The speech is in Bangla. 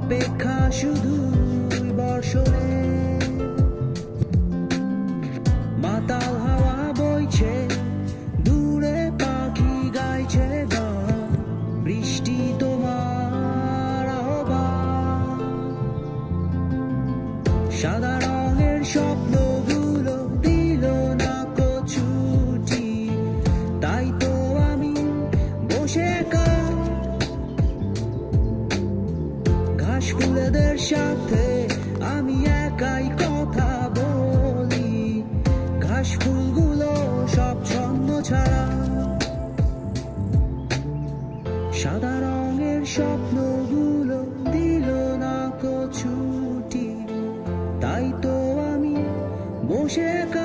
অপেক্ষা শুধুই বর্ষণে। মাতাল হাওয়া বইছে, দূরে পাখি গাইছে গান, বৃষ্টি তোমার আহ্বান। সাদা রঙের স্বপ্নগুলো দিল না ছুটি, তাই তো আমি বসে একা ঘাস ফুলেদের সাথে আমি একাই কথা বলি। ঘাস ফুলগুলো সব ছন্ন ছাড়া, সাদা রঙের স্বপ্নগুলো দিল না ছুটি, তাই তো আমি বসে একা